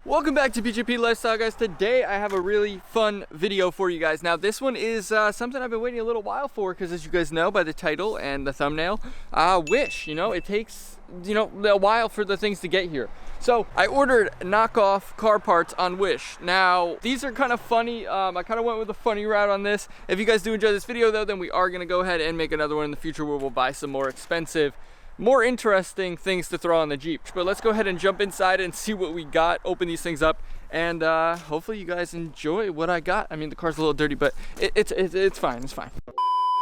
Welcome back to BJP Lifestyle, guys. Today I have a really fun video for you guys. Now this one is something I've been waiting a little while for, because as you guys know by the title and the thumbnail, Wish, it takes a while for the things to get here. So I ordered knockoff car parts on Wish. Now these are kind of funny. I kind of went with a funny route on this. If you guys do enjoy this video though, then we are going to go ahead and make another one in the future where we'll buy some more expensive, more interesting things to throw on the Jeep. But let's go ahead and jump inside and see what we got, open these things up, and hopefully you guys enjoy what I got. I mean, the car's a little dirty, but it's fine, it's fine.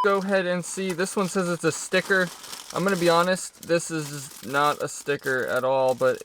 Go ahead and see, this one says it's a sticker. I'm gonna be honest, this is not a sticker at all, but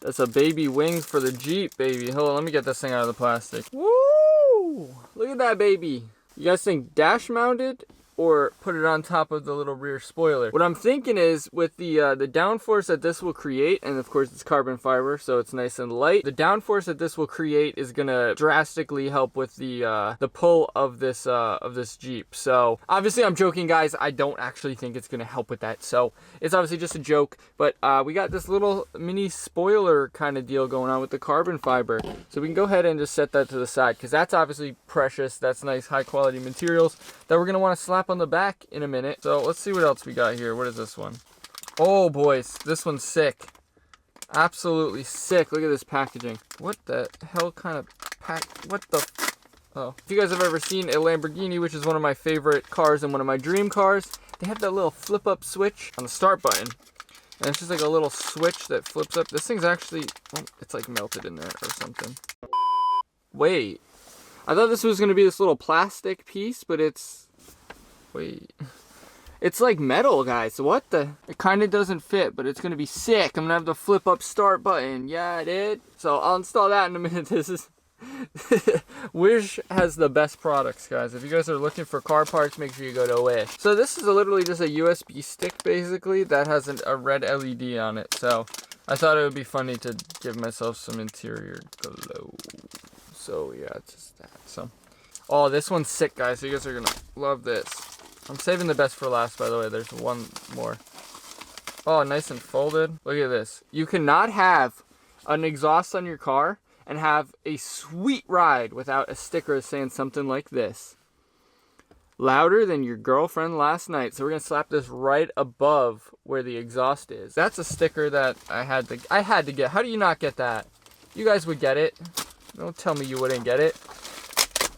that's a baby wing for the Jeep, baby. Hold on, let me get this thing out of the plastic. Woo! Look at that baby. You guys think dash mounted or put it on top of the little rear spoiler? What I'm thinking is, with the downforce that this will create, and of course it's carbon fiber, so it's nice and light, the downforce that this will create is gonna drastically help with the pull of this Jeep. So obviously I'm joking, guys. I don't actually think it's gonna help with that, so it's obviously just a joke. But we got this little mini spoiler kind of deal going on with the carbon fiber, so we can go ahead and just set that to the side, because that's obviously precious. That's nice high quality materials that we're gonna want to slap on the back in a minute. So let's see what else we got here. What is this one? Oh boys, this one's sick. Absolutely sick. Look at this packaging. What the hell kind of what the oh, if you guys have ever seen a Lamborghini, which is one of my favorite cars and one of my dream cars, they have that little flip up switch on the start button, and it's just like a little switch that flips up. This thing's actually, oh, it's like melted in there or something. Wait, I thought this was going to be this little plastic piece, but wait, it's like metal, guys. What the? It kind of doesn't fit, but it's going to be sick. I'm going to have the flip up start button. Yeah, I did. So I'll install that in a minute. This is Wish has the best products, guys. If you guys are looking for car parts, make sure you go to Wish. So this is literally just a USB stick, basically, that has a red LED on it. So I thought it would be funny to give myself some interior glow. So yeah, it's just that. So, oh, this one's sick, guys. So you guys are gonna love this. I'm saving the best for last, by the way. There's one more. Oh, nice and folded. Look at this. You cannot have an exhaust on your car and have a sweet ride without a sticker saying something like this: louder than your girlfriend last night. So we're gonna slap this right above where the exhaust is. That's a sticker that I had to get. How do you not get that? You guys would get it. Don't tell me you wouldn't get it.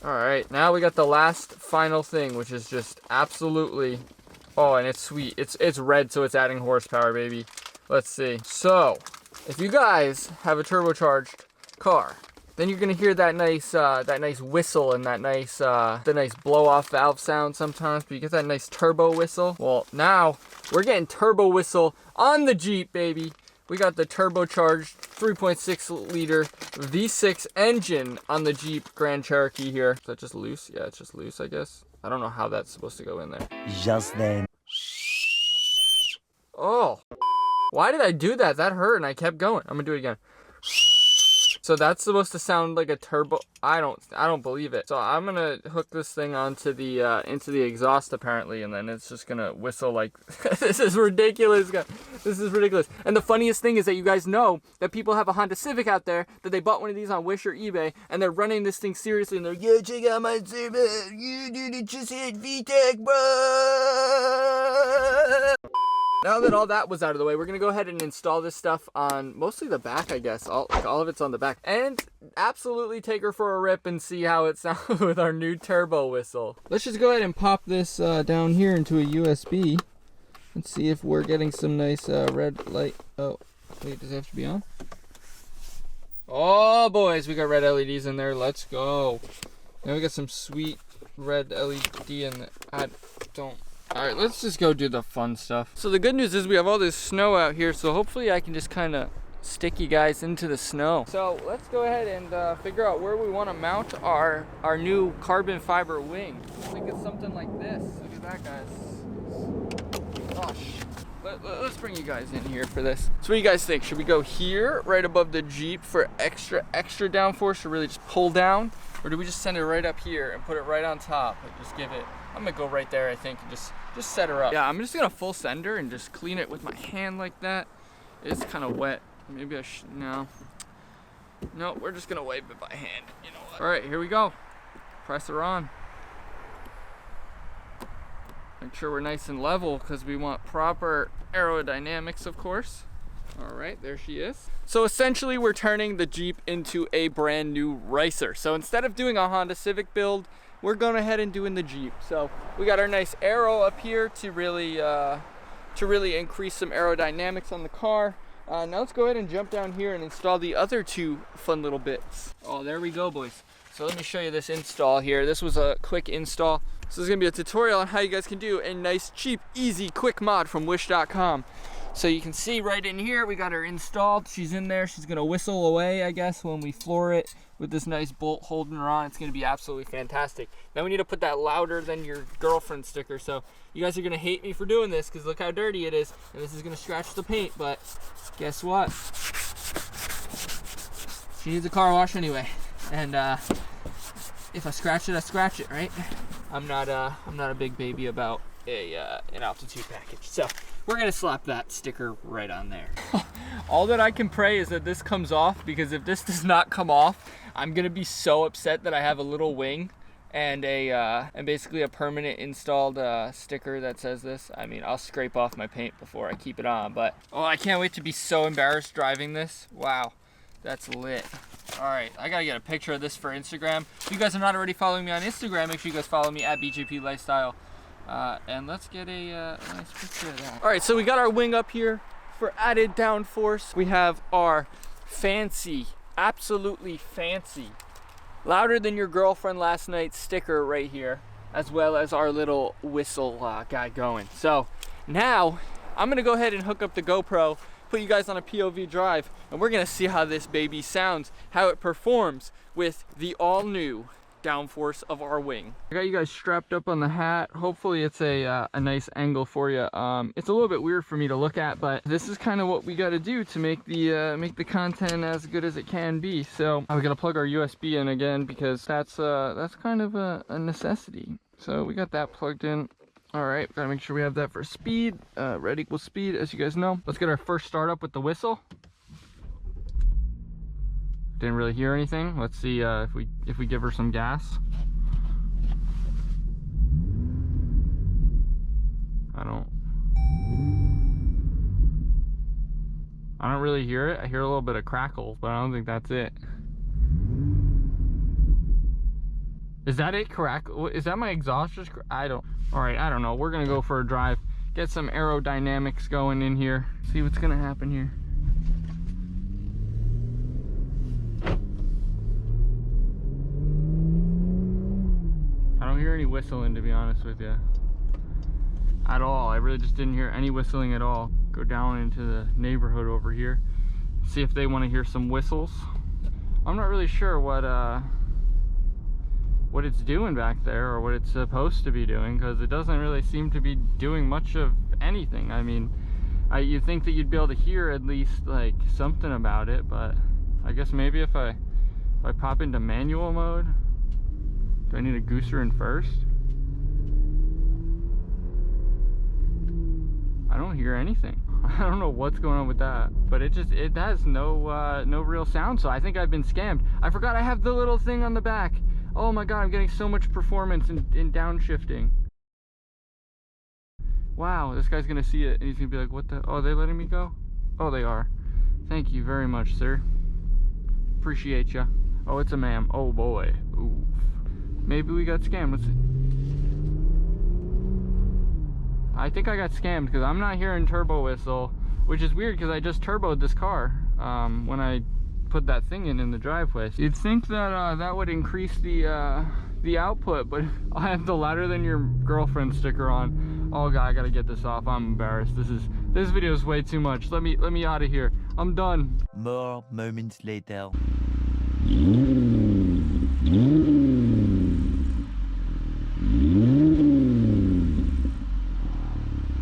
Alright, now we got the last final thing, which is just absolutely, oh, and it's sweet. It's red, so it's adding horsepower, baby. Let's see. So, if you guys have a turbocharged car, then you're gonna hear that nice whistle and that nice the nice blow-off valve sound sometimes, but you get that nice turbo whistle. Well, now we're getting turbo whistle on the Jeep, baby. We got the turbocharged 3.6 liter V6 engine on the Jeep Grand Cherokee here. Is that just loose? Yeah, it's just loose, I guess. I don't know how that's supposed to go in there. Just then. Oh, why did I do that? That hurt and I kept going. I'm gonna do it again. So that's supposed to sound like a turbo. I don't believe it. So I'm gonna hook this thing onto the into the exhaust apparently, and then it's just gonna whistle like this is ridiculous, guys. This is ridiculous. And the funniest thing is that you guys know that people have a Honda Civic out there that they bought one of these on Wish or eBay, and they're running this thing seriously, and they're, yo, check out my Civic. You dude, just hit v-tec, bro. Now that all that was out of the way, we're going to go ahead and install this stuff on mostly the back, I guess. All of it's on the back. And absolutely take her for a rip and see how it sounds with our new turbo whistle. Let's just go ahead and pop this down here into a USB. Let's see if we're getting some nice red light. Oh, wait, does it have to be on? Oh, boys, we got red LEDs in there. Let's go. Now we got some sweet red LED in the... Alright, let's just go do the fun stuff. So the good news is we have all this snow out here, so hopefully I can just kind of stick you guys into the snow. So let's go ahead and figure out where we want to mount our new carbon fiber wing. I think it's something like this. Look at that, guys. Gosh. Let's bring you guys in here for this. So what do you guys think? Should we go here, right above the Jeep, for extra downforce to really just pull down? Or do we just send it right up here and put it right on top and just give it... I'm gonna go right there, I think, and just just set her up. Yeah, I'm just gonna full send her and just clean it with my hand like that. It's kind of wet. Maybe I should, no, we're just gonna wipe it by hand. You know what? All right, here we go. Press her on. Make sure we're nice and level because we want proper aerodynamics, of course. All right, there she is. So essentially we're turning the Jeep into a brand new racer. So instead of doing a Honda Civic build, we're going ahead and doing the Jeep. So we got our nice aero up here to really increase some aerodynamics on the car. Now let's go ahead and jump down here and install the other two fun little bits. Oh, there we go, boys. So let me show you this install here. This was a quick install. So this is gonna be a tutorial on how you guys can do a nice, cheap, easy, quick mod from wish.com. So you can see right in here, we got her installed. She's in there. She's gonna whistle away, I guess, when we floor it with this nice bolt holding her on. It's gonna be absolutely fantastic. Now we need to put that louder than your girlfriend sticker. So you guys are gonna hate me for doing this because look how dirty it is. And this is gonna scratch the paint, but guess what? She needs a car wash anyway. And if I scratch it, I scratch it, right? I'm not a big baby about an altitude package. So we're gonna slap that sticker right on there. All that I can pray is that this comes off, because if this does not come off, I'm gonna be so upset that I have a little wing and basically a permanent installed sticker that says this. I mean, I'll scrape off my paint before I keep it on, but oh, I can't wait to be so embarrassed driving this. Wow, that's lit. All right, I gotta get a picture of this for Instagram. If you guys are not already following me on Instagram, make sure you guys follow me at BJP Lifestyle. And let's get a nice picture of that. All right, so we got our wing up here for added downforce. We have our fancy, absolutely fancy, louder than your girlfriend last night sticker right here, as well as our little whistle guy going. So now I'm gonna go ahead and hook up the GoPro, put you guys on a POV drive, and we're gonna see how this baby sounds, how it performs with the all new downforce of our wing. I got you guys strapped up on the hat. Hopefully it's a nice angle for you. It's a little bit weird for me to look at, but this is kind of what we got to do to make the content as good as it can be. So we got to plug our USB in again, because that's kind of a necessity. So we got that plugged in. All right, gotta make sure we have that for speed. Red equals speed, as you guys know. Let's get our first start up with the whistle. Didn't really hear anything. Let's see if we give her some gas. I don't really hear it. I hear a little bit of crackles, but I don't think that's it. Is that it? Crackle? Is that my exhaust just? All right, I don't know. We're gonna go for a drive, get some aerodynamics going in here, see what's gonna happen here. I don't hear any whistling, to be honest with you, at all. I really just didn't hear any whistling at all. Go down into the neighborhood over here, see if they want to hear some whistles. I'm not really sure what it's doing back there, or what it's supposed to be doing, because it doesn't really seem to be doing much of anything. I mean, you'd think that you'd be able to hear at least like something about it, but I guess maybe if I pop into manual mode. Do I need to goose her in first? I don't hear anything. I don't know what's going on with that, but it has no real sound. So I think I've been scammed. I forgot I have the little thing on the back. Oh my god, I'm getting so much performance in downshifting. Wow, this guy's gonna see it and he's gonna be like, what the? Oh, are they letting me go? Oh, they are. Thank you very much, sir. Appreciate ya. Oh, it's a ma'am. Oh boy. Ooh. Maybe we got scammed. Let's see. I think I got scammed because I'm not hearing turbo whistle, which is weird because I just turboed this car when I put that thing in the driveway. You'd think that that would increase the output, but I have the louder than your girlfriend sticker on. Oh god, I gotta get this off. I'm embarrassed. This video is way too much. Let me out of here. I'm done. More moments later.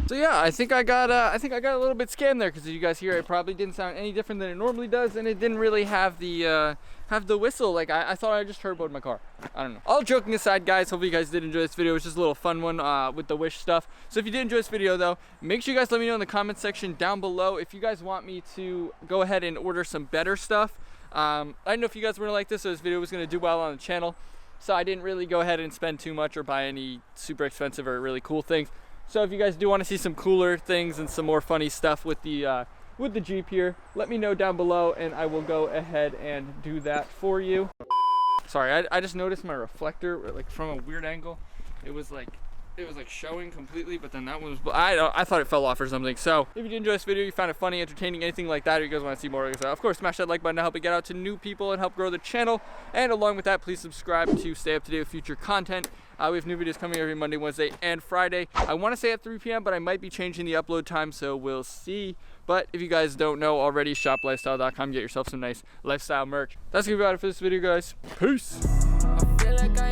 So yeah, I think I got a little bit scammed there, because you guys hear it probably didn't sound any different than it normally does, and it didn't really have the whistle. Like I thought I just turboed my car. I don't know. All joking aside, guys, hopefully you guys did enjoy this video. It was just a little fun one with the Wish stuff. So if you did enjoy this video though, make sure you guys let me know in the comment section down below if you guys want me to go ahead and order some better stuff. I don't know if you guys were gonna like this, so this video was gonna do well on the channel. So I didn't really go ahead and spend too much or buy any super expensive or really cool things. So if you guys do want to see some cooler things and some more funny stuff with the Jeep here, let me know down below and I will go ahead and do that for you. Sorry, I just noticed my reflector, like from a weird angle, it was like showing completely, but then that one was, I thought it fell off or something. So if you did enjoy this video, you found it funny, entertaining, anything like that, or you guys want to see more, of course smash that like button to help it get out to new people and help grow the channel. And along with that, please subscribe to stay up to date with future content. We have new videos coming every Monday, Wednesday, and Friday. I want to say at 3 p.m, but I might be changing the upload time, so we'll see. But if you guys don't know already, shoplifestyle.com, get yourself some nice lifestyle merch. That's gonna be about it for this video, guys. Peace. I feel like I